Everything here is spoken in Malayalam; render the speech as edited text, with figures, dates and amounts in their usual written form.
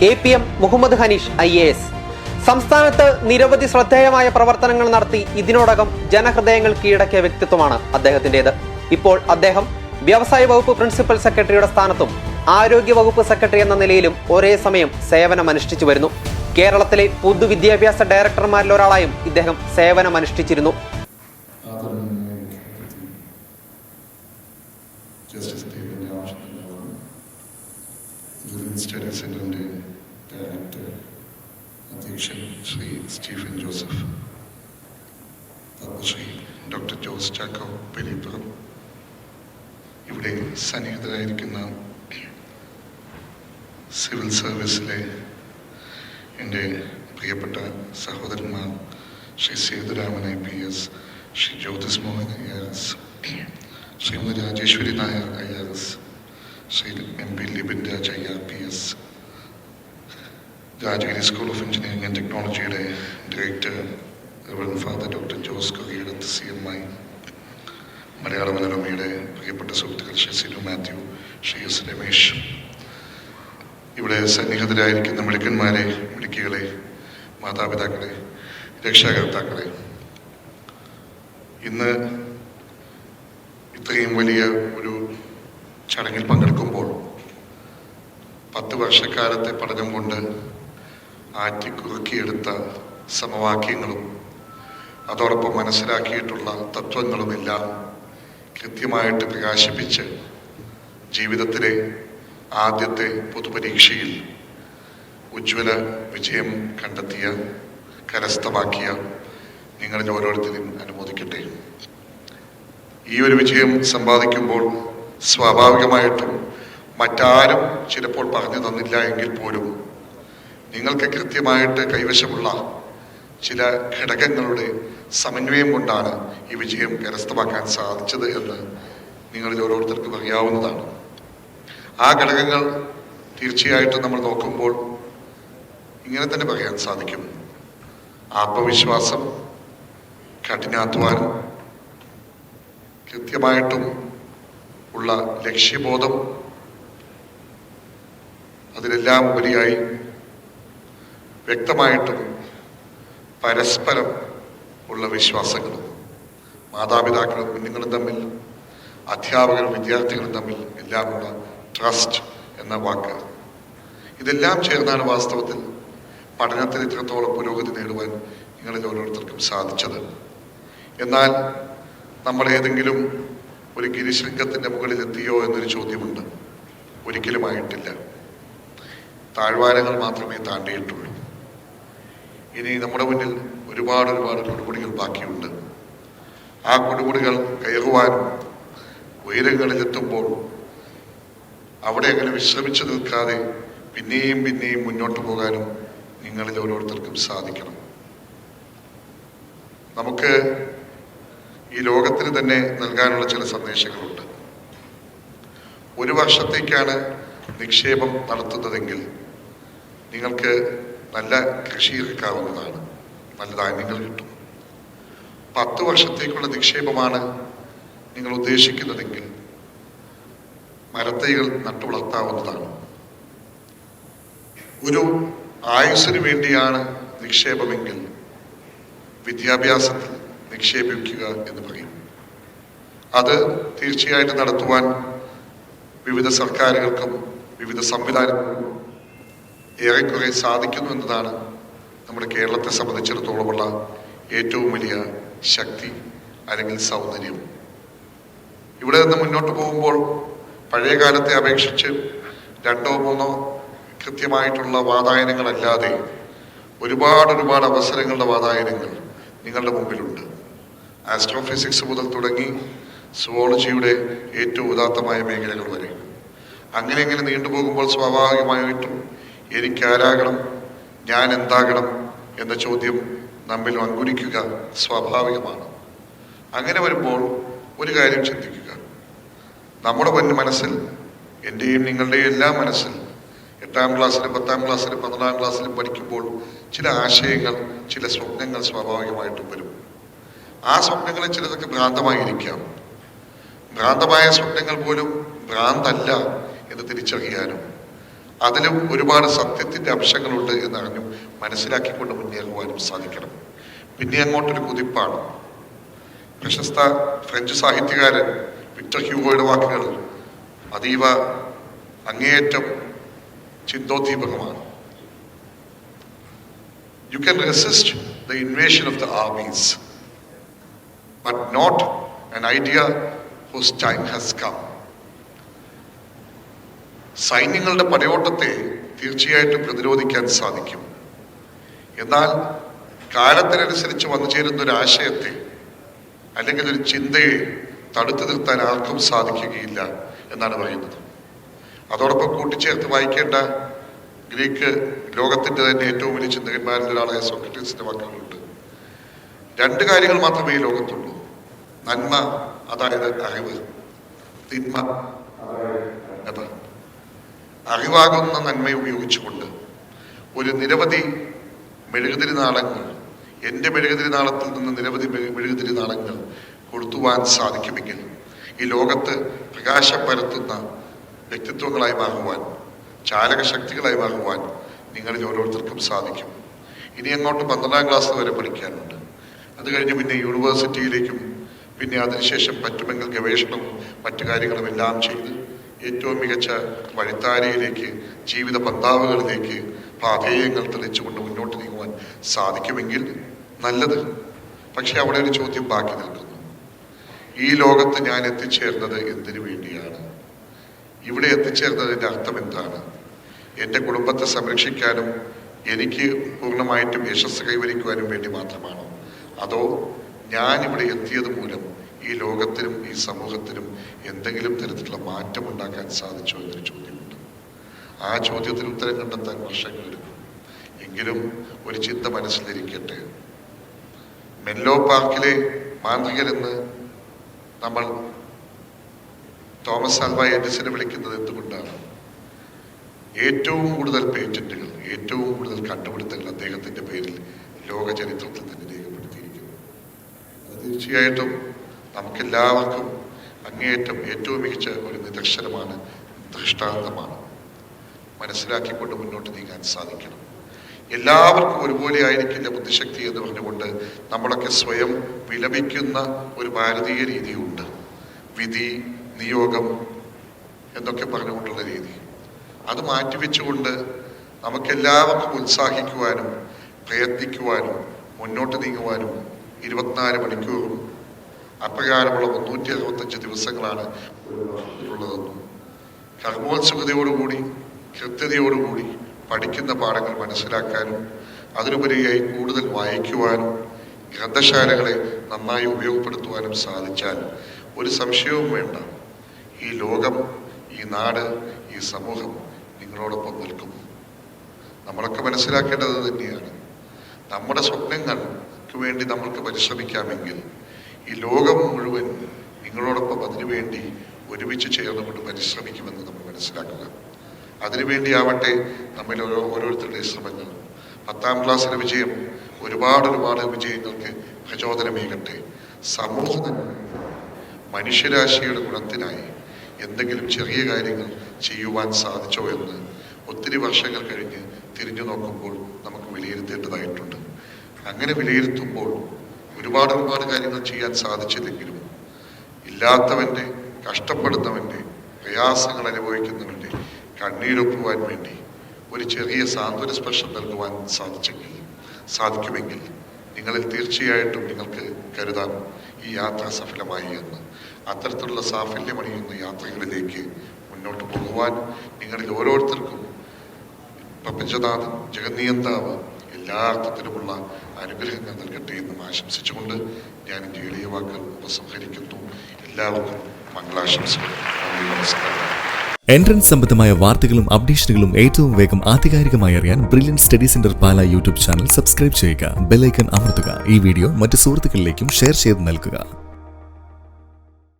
APM മുഹമ്മദ് ഹനീഷ് IAS സംസ്ഥാനത്ത് നിരവധി ശ്രദ്ധേയമായ പ്രവർത്തനങ്ങൾ നടത്തി ഇതിനോടകം ജനഹൃദയങ്ങൾ കീഴടക്കിയ വ്യക്തിത്വമാണ് അദ്ദേഹത്തിൻ്റെത്. ഇപ്പോൾ അദ്ദേഹം വ്യവസായ വകുപ്പ് പ്രിൻസിപ്പൽ സെക്രട്ടറിയുടെ സ്ഥാനത്തും ആരോഗ്യ വകുപ്പ് സെക്രട്ടറി എന്ന നിലയിലും ഒരേ സമയം സേവനമനുഷ്ഠിച്ചു വരുന്നു. കേരളത്തിലെ പൊതുവിദ്യാഭ്യാസ ഡയറക്ടർമാരിൽ ഒരാളായും ഇദ്ദേഹം സേവനമനുഷ്ഠിച്ചിരുന്നു. സ്റ്റഡി സെന്ററിന്റെ ഡയറക്ടർ അധ്യക്ഷൻ ശ്രീ സ്റ്റീഫൻ ജോസഫ്, ശ്രീ ഡോക്ടർ ജോസ് ചാക്കോ പെരിപ്പുറം, ഇവിടെ സന്നിഹിതരായിരിക്കുന്ന സിവിൽ സർവീസിലെ എൻ്റെ പ്രിയപ്പെട്ട സഹോദരന്മാർ Shri Sethuraman IPS, Shri Jyothis Mohan IAS, Shrimati Rajeshwari Nair IAS, Shri MP Libin Raj IRPS, Rajagiri school of engineering and ടെക്നോളജിയുടെ director reverend father doctor Jose Koriyadath CMI, Malayala മനോരമയുടെ പ്രിയപ്പെട്ട സുഹൃത്തുക്കൾ ശ്രീ സിനു മാത്യു, ശ്രീ S രമേശ്, ഇവിടെ സന്നിഹിതരായിരിക്കുന്ന മിടുക്കന്മാരെ, മിടുക്കികളെ, മാതാപിതാക്കളെ, രക്ഷാകർത്താക്കളെ, ഇന്ന് ഇത്രയും വലിയ ഒരു ചടങ്ങിൽ പങ്കെടുക്കുമ്പോൾ 10 വർഷക്കാലത്തെ പഠനം കൊണ്ട് ആറ്റിക്കുറുക്കിയെടുത്ത സമവാക്യങ്ങളും അതോടൊപ്പം മനസ്സിലാക്കിയിട്ടുള്ള തത്വങ്ങളുമെല്ലാം കൃത്യമായിട്ട് പ്രകാശിപ്പിച്ച് ജീവിതത്തിലെ ആദ്യത്തെ പൊതുപരീക്ഷയിൽ ഉജ്ജ്വല വിജയം കരസ്ഥമാക്കിയ നിങ്ങളിൽ ഓരോരുത്തരും അനുമോദിക്കട്ടെ. ഈ ഒരു വിജയം സമ്പാദിക്കുമ്പോൾ സ്വാഭാവികമായിട്ടും മറ്റാരും ചിലപ്പോൾ പറഞ്ഞു തന്നില്ല എങ്കിൽ പോലും നിങ്ങൾക്ക് കൃത്യമായിട്ട് കൈവശമുള്ള ചില ഘടകങ്ങളുടെ സമന്വയം കൊണ്ടാണ് ഈ വിജയം കരസ്ഥമാക്കാൻ സാധിച്ചത് എന്ന് നിങ്ങളിൽ ഓരോരുത്തർക്കും അറിയാവുന്നതാണ്. ആ ഘടകങ്ങൾ തീർച്ചയായിട്ടും നമ്മൾ നോക്കുമ്പോൾ ഇങ്ങനെ തന്നെ പറയാൻ സാധിക്കും: ആത്മവിശ്വാസം, കഠിനാധ്വാനം, കൃത്യമായിട്ടും ഉള്ള ലക്ഷ്യബോധം, അതിലെല്ലാം ഉപരിയായി വ്യക്തമായിട്ടും പരസ്പരം ഉള്ള വിശ്വാസങ്ങളും, മാതാപിതാക്കളും കുഞ്ഞുങ്ങളും തമ്മിൽ, അധ്യാപകരും വിദ്യാർത്ഥികളും തമ്മിൽ എല്ലാമുള്ള ട്രസ്റ്റ് എന്ന വാക്ക്, ഇതെല്ലാം ചേർന്നാണ് വാസ്തവത്തിൽ പഠനത്തിൽ ഇത്രത്തോളം പുരോഗതി നേടുവാൻ നിങ്ങളിൽ ഓരോരുത്തർക്കും സാധിച്ചത്. എന്നാൽ നമ്മൾ ഏതെങ്കിലും ഒരു ഗിരിശൃംഗത്തിൻ്റെ മുകളിൽ എത്തിയോ എന്നൊരു ചോദ്യമുണ്ട്. ഒരിക്കലുമായിട്ടില്ല. താഴ്വാരങ്ങൾ മാത്രമേ താണ്ടിയിട്ടുള്ളൂ. ഇനി നമ്മുടെ മുന്നിൽ ഒരുപാട് കൊടുമുടികൾ ബാക്കിയുണ്ട്. ആ കൊടുമുടികൾ കയറുവാനും ഉയരങ്ങളിലെത്തുമ്പോൾ അവിടെ അങ്ങനെ വിശ്രമിച്ചു നിൽക്കാതെ പിന്നെയും മുന്നോട്ട് പോകാനും നിങ്ങളിൽ ഓരോരുത്തർക്കും സാധിക്കണം. നമുക്ക് ഈ ലോകത്തിന് തന്നെ നൽകാനുള്ള ചില സന്ദേശങ്ങളുണ്ട്. 1 വർഷത്തേക്കാണ് നിക്ഷേപം നടത്തുന്നതെങ്കിൽ നിങ്ങൾക്ക് നല്ല കൃഷി ഇറക്കാവുന്നതാണ്, നല്ല ധാന്യങ്ങൾ കിട്ടും. 10 വർഷത്തേക്കുള്ള നിക്ഷേപമാണ് നിങ്ങൾ ഉദ്ദേശിക്കുന്നതെങ്കിൽ മരത്തൈകൾ നട്ടുവളർത്താവുന്നതാണ്. ഒരു ആയുസ്സിന് വേണ്ടിയാണ് നിക്ഷേപമെങ്കിൽ വിദ്യാഭ്യാസത്തിൽ നിക്ഷേപിക്കുക എന്ന് പറയും. അത് തീർച്ചയായിട്ടും നടത്തുവാൻ വിവിധ സർക്കാരുകൾക്കും വിവിധ സംവിധാനങ്ങൾക്കും ഏറെക്കുറെ സാധിക്കുന്നു എന്നതാണ് നമ്മുടെ കേരളത്തെ സംബന്ധിച്ചിടത്തോളമുള്ള ഏറ്റവും വലിയ ശക്തി അല്ലെങ്കിൽ സൗന്ദര്യം. ഇവിടെ നിന്ന് മുന്നോട്ട് പോകുമ്പോൾ പഴയ കാലത്തെ അപേക്ഷിച്ച് 2 or 3 കൃത്യമായിട്ടുള്ള വാതായനങ്ങളല്ലാതെ ഒരുപാട് അവസരങ്ങളുടെ വാതായനങ്ങൾ നിങ്ങളുടെ മുമ്പിലുണ്ട്. ആസ്ട്രോഫിസിക്സ് മുതൽ തുടങ്ങി സുവോളജിയുടെ ഏറ്റവും ഉദാത്തമായ മേഖലകൾ വരെ. അങ്ങനെ നീണ്ടുപോകുമ്പോൾ സ്വാഭാവികമായിട്ടും എനിക്കാരാകണം, ഞാൻ എന്താകണം എന്ന ചോദ്യം നമ്മിൽ അങ്കുരിക്കുക സ്വാഭാവികമാണ്. അങ്ങനെ വരുമ്പോൾ ഒരു കാര്യം ചിന്തിക്കുക. നമ്മുടെ മനസ്സിൽ, എൻ്റെയും നിങ്ങളുടെയും എല്ലാം മനസ്സിൽ 8ാം ക്ലാസ്സിലും 10ാം ക്ലാസ്സിലും 12ാം ക്ലാസ്സിലും പഠിക്കുമ്പോൾ ചില ആശയങ്ങൾ, ചില സ്വപ്നങ്ങൾ സ്വാഭാവികമായിട്ടും വരും. ആ സ്വപ്നങ്ങളിൽ ചിലതൊക്കെ ഭ്രാന്തമായിരിക്കാം. ഭ്രാന്തമായ സ്വപ്നങ്ങൾ പോലും ഭ്രാന്തല്ല എന്ന് തിരിച്ചറിയാനും അതിലും ഒരുപാട് സത്യത്തിൻ്റെ അംശങ്ങളുണ്ട് എന്നറിഞ്ഞും മനസ്സിലാക്കിക്കൊണ്ട് മുന്നേറുവാനും സാധിക്കണം. പിന്നെ അങ്ങോട്ടൊരു കുതിപ്പാണ്. പ്രശസ്ത ഫ്രഞ്ച് സാഹിത്യകാരൻ വിക്ടർ ഹ്യൂഗോയുടെ വാക്കുകൾ അതീവ അങ്ങേയറ്റം ചിന്തോദ്ദീപകമാണ്. You can resist the invasion of the armies, but not an idea whose time has come. സൈന്യങ്ങളുടെ പടയോട്ടത്തെ തീർച്ചയായിട്ടും പ്രതിരോധിക്കാൻ സാധിക്കും. എന്നാൽ കാലത്തിനനുസരിച്ച് വന്നു ചേരുന്ന ഒരു ആശയത്തെ അല്ലെങ്കിൽ ഒരു ചിന്തയെ തടുത്തു നിർത്താൻ ആർക്കും സാധിക്കുകയില്ല എന്നാണ് പറയുന്നത്. അതോടൊപ്പം കൂട്ടിച്ചേർത്ത് വായിക്കേണ്ട ഗ്രീക്ക് ലോകത്തിൻ്റെ തന്നെ ഏറ്റവും വലിയ ചിന്തകന്മാരിൽ ഒരാളായ സോക്രട്ടീസിന്റെ വാക്കുകളുണ്ട്. 2 കാര്യങ്ങൾ മാത്രമേ ഈ ലോകത്തുള്ളൂ: നന്മ, അതായത് അറിവ്; തിന്മ, അതായത് അറിവാകുന്ന നന്മയെ ഉപയോഗിച്ചുകൊണ്ട് ഒരു നിരവധി മെഴുകുതിരി നാളങ്ങൾ, എൻ്റെ മെഴുകുതിരി നാളത്തിൽ നിന്ന് നിരവധി മെഴുകുതിരി നാളങ്ങൾ കൊളുത്തുവാൻ സാധിക്കുമെങ്കിൽ ഈ ലോകത്ത് പ്രകാശം പരത്തുന്ന വ്യക്തിത്വങ്ങളായി മാറുവാൻ, ചാലക ശക്തികളായി മാറുവാൻ നിങ്ങളിൽ ഓരോരുത്തർക്കും സാധിക്കും. ഇനി അങ്ങോട്ട് 12ാം ക്ലാസ് വരെ പഠിക്കാനുണ്ട്. അത് കഴിഞ്ഞ് പിന്നെ യൂണിവേഴ്സിറ്റിയിലേക്കും പിന്നെ അതിനുശേഷം പറ്റുമെങ്കിൽ ഗവേഷണവും മറ്റു കാര്യങ്ങളും എല്ലാം ചെയ്ത് ഏറ്റവും മികച്ച വഴിത്താരയിലേക്ക്, ജീവിത പന്താവുകളിലേക്ക് പാധേയങ്ങൾ തെളിച്ചുകൊണ്ട് മുന്നോട്ട് നീങ്ങുവാൻ സാധിക്കുമെങ്കിൽ നല്ലത്. പക്ഷെ അവിടെ ഒരു ചോദ്യം ബാക്കി നിൽക്കുന്നു: ഈ ലോകത്ത് ഞാൻ എത്തിച്ചേർന്നത് എന്തിനു വേണ്ടിയാണ്? ഇവിടെ എത്തിച്ചേർന്നതിൻ്റെ അർത്ഥം എന്താണ്? എൻ്റെ കുടുംബത്തെ സംരക്ഷിക്കാനും എനിക്ക് പൂർണ്ണമായിട്ടും യശസ് കൈവരിക്കുവാനും വേണ്ടി മാത്രമാണോ? അതോ ഞാൻ ഇവിടെ എത്തിയത് മൂലം ഈ ലോകത്തിനും ഈ സമൂഹത്തിനും എന്തെങ്കിലും തരത്തിലുള്ള മാറ്റം ഉണ്ടാക്കാൻ സാധിച്ചോ എന്നൊരു ചോദ്യമുണ്ട്. ആ ചോദ്യത്തിന് ഉത്തരം കണ്ടെത്താൻ വർഷങ്ങളെടുക്കും. എങ്കിലും ഒരു ചിന്ത മനസ്സിലിരിക്കട്ടെ. മെൻലോ പാർക്കിലെ മാന്ത്രികരെന്ന് നമ്മൾ തോമസ് ആൽവ എഡിസനെ വിളിക്കുന്നത് എന്തുകൊണ്ടാണ്? ഏറ്റവും കൂടുതൽ പേറ്റന്റുകൾ, ഏറ്റവും കൂടുതൽ കണ്ടുപിടുത്തങ്ങൾ അദ്ദേഹത്തിന്റെ പേരിൽ ലോക ചരിത്രത്തിൽ തന്നെ രേഖപ്പെടുത്തിയിരിക്കുന്നു. അത് തീർച്ചയായിട്ടും നമുക്കെല്ലാവർക്കും അങ്ങേയറ്റം ഏറ്റവും മികച്ച ഒരു നിദർശനമാണ്, ദൃഷ്ടാന്തമാണ്. മനസ്സിലാക്കിക്കൊണ്ട് മുന്നോട്ട് നീങ്ങാൻ സാധിക്കണം. എല്ലാവർക്കും ഒരുപോലെ ആയിരിക്കില്ല ബുദ്ധിശക്തി എന്ന് പറഞ്ഞുകൊണ്ട് നമ്മളൊക്കെ സ്വയം വിലപിക്കുന്ന ഒരു ഭാരതീയ രീതിയുണ്ട്. വിധി, നിയോഗം എന്നൊക്കെ പറഞ്ഞുകൊണ്ടുള്ള രീതി. അത് മാറ്റിവെച്ചുകൊണ്ട് നമുക്കെല്ലാവർക്കും ഉത്സാഹിക്കുവാനും പ്രയത്നിക്കുവാനും മുന്നോട്ട് നീങ്ങുവാനും 24 മണിക്കൂറും അപ്രകാരമുള്ള 365 ദിവസങ്ങളാണ് ഉള്ളതെന്നും കർമ്മോത്സുകതയോടുകൂടി കൃത്യതയോടുകൂടി പഠിക്കുന്ന പാഠങ്ങൾ മനസ്സിലാക്കാനും അതിനുപരിയായി കൂടുതൽ വായിക്കുവാനും ഗ്രന്ഥശാലകളെ നന്നായി ഉപയോഗപ്പെടുത്തുവാനും സാധിച്ചാൽ ഒരു സംശയവും വേണ്ട, ഈ ലോകം, ഈ നാട്, ഈ സമൂഹം നിങ്ങളോടൊപ്പം നിൽക്കും. നമ്മളൊക്കെ മനസ്സിലാക്കേണ്ടത് തന്നെയാണ്. നമ്മുടെ സ്വപ്നങ്ങൾക്ക് വേണ്ടി നമ്മൾക്ക് പരിശ്രമിക്കാമെങ്കിൽ ഈ ലോകം മുഴുവൻ നിങ്ങളോടൊപ്പം അതിനുവേണ്ടി ഒരുമിച്ച് ചേർന്നുകൊണ്ട് പരിശ്രമിക്കുമെന്ന് നമ്മൾ മനസ്സിലാക്കുക. അതിനുവേണ്ടിയാവട്ടെ നമ്മിൽ ഓരോരുത്തരുടെ ശ്രമങ്ങൾ. 10ാം ക്ലാസ്സിലെ വിജയം ഒരുപാട് വിജയങ്ങൾക്ക് പ്രചോദനമേകട്ടെ. സമൂഹത്തിന്, മനുഷ്യരാശിയുടെ ഗുണത്തിനായി എന്തെങ്കിലും ചെറിയ കാര്യങ്ങൾ ചെയ്യുവാൻ സാധിച്ചോ എന്ന് ഒത്തിരി വർഷങ്ങൾ കഴിഞ്ഞ് തിരിഞ്ഞു നോക്കുമ്പോൾ നമുക്ക് വിലയിരുത്തേണ്ടതായിട്ടുണ്ട്. അങ്ങനെ വിലയിരുത്തുമ്പോൾ ഒരുപാട് കാര്യങ്ങൾ ചെയ്യാൻ സാധിച്ചില്ലെങ്കിലും ഇല്ലാത്തവൻ്റെ, കഷ്ടപ്പെടുന്നവൻ്റെ, പ്രയാസങ്ങൾ അനുഭവിക്കുന്നവൻ്റെ കണ്ണീരൊപ്പുവാൻ വേണ്ടി ഒരു ചെറിയ സാന്ത്വന സ്പർശം നൽകുവാൻ സാധിക്കുമെങ്കിൽ നിങ്ങളിൽ തീർച്ചയായിട്ടും നിങ്ങൾക്ക് കരുതാം ഈ യാത്ര സഫലമായി എന്ന്. അത്തരത്തിലുള്ള സാഫല്യമണിയുന്ന യാത്രകളിലേക്ക് മുന്നോട്ട് പോകുവാൻ നിങ്ങളിൽ ഓരോരുത്തർക്കും പ്രപഞ്ചനാഥൻ, ജഗന്നിയന്താവ് എല്ലാ അർത്ഥത്തിലുമുള്ള അനുഗ്രഹങ്ങൾ നൽകട്ടെ എന്നും ആശംസിച്ചുകൊണ്ട് ഞാൻ എൻ്റെ എളിയ വാക്കുകൾ ഉപസംഹരിക്കുന്നു. എല്ലാവർക്കും മംഗളാശംസകൾ. നമസ്കാരം. എൻട്രൻസ് സംബന്ധമായ വാർത്തകളും അപ്ഡേഷനുകളും ഏറ്റവും വേഗം ആധികാരികമായി അറിയാൻ ബ്രില്യൻറ്റ് സ്റ്റഡി സെന്റർ പാല യൂട്യൂബ് ചാനൽ സബ്സ്ക്രൈബ് ചെയ്യുക. ബെൽ ഐക്കൺ അമർത്തുക. ഈ വീഡിയോ മറ്റ് സുഹൃത്തുക്കളിലേക്കും ഷെയർ ചെയ്ത് നൽകുക.